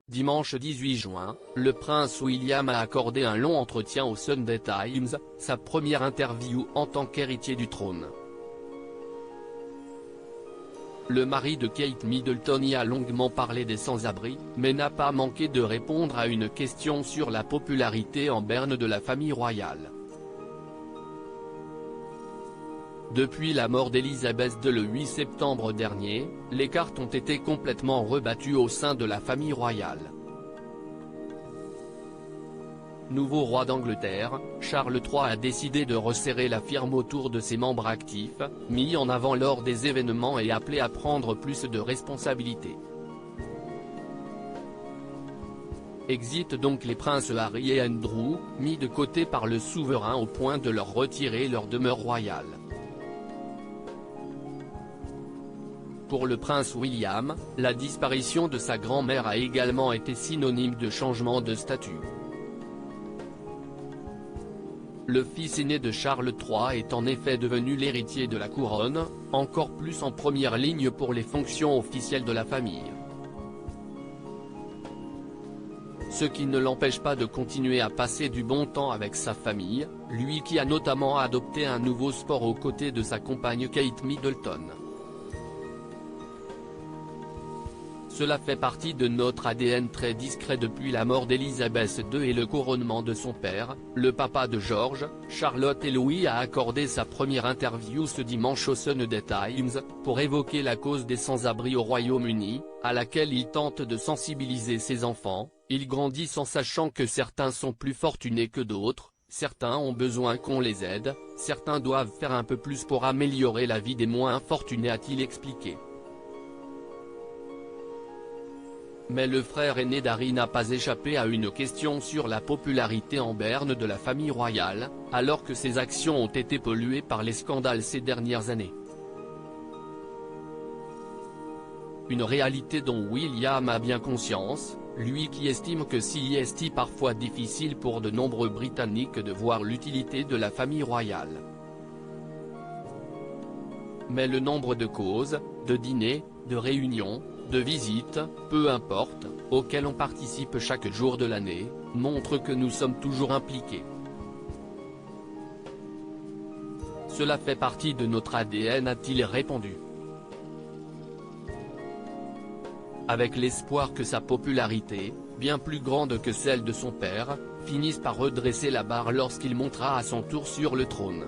Dimanche 18 juin, le prince William a accordé un long entretien au Sunday Times, sa première interview en tant qu'héritier du trône. Le mari de Kate Middleton y a longuement parlé des sans-abri, mais n'a pas manqué de répondre à une question sur la popularité en berne de la famille royale. Depuis la mort d'Elisabeth II le 8 septembre dernier, les cartes ont été complètement rebattues au sein de la famille royale. Nouveau roi d'Angleterre, Charles III a décidé de resserrer la firme autour de ses membres actifs, mis en avant lors des événements et appelé à prendre plus de responsabilités. Exit donc les princes Harry et Andrew, mis de côté par le souverain au point de leur retirer leur demeure royale. Pour le prince William, la disparition de sa grand-mère a également été synonyme de changement de statut. Le fils aîné de Charles III est en effet devenu l'héritier de la couronne, encore plus en première ligne pour les fonctions officielles de la famille. Ce qui ne l'empêche pas de continuer à passer du bon temps avec sa famille, lui qui a notamment adopté un nouveau sport aux côtés de sa compagne Kate Middleton. Cela fait partie de notre ADN très discret depuis la mort d'Elisabeth II et le couronnement de son père, le papa de George, Charlotte et Louis a accordé sa première interview ce dimanche au Sunday Times, pour évoquer la cause des sans-abri au Royaume-Uni, à laquelle il tente de sensibiliser ses enfants. Ils grandissent en sachant que certains sont plus fortunés que d'autres, certains ont besoin qu'on les aide, certains doivent faire un peu plus pour améliorer la vie des moins fortunés, a-t-il expliqué. Mais le frère aîné d'Harry n'a pas échappé à une question sur la popularité en berne de la famille royale, alors que ses actions ont été polluées par les scandales ces dernières années. Une réalité dont William a bien conscience, lui qui estime que s'il est parfois difficile pour de nombreux Britanniques de voir l'utilité de la famille royale. Mais le nombre de causes, de dîners, de réunions, de visites, peu importe, auxquelles on participe chaque jour de l'année, montre que nous sommes toujours impliqués. Cela fait partie de notre ADN, a-t-il répondu. Avec l'espoir que sa popularité, bien plus grande que celle de son père, finisse par redresser la barre lorsqu'il montera à son tour sur le trône.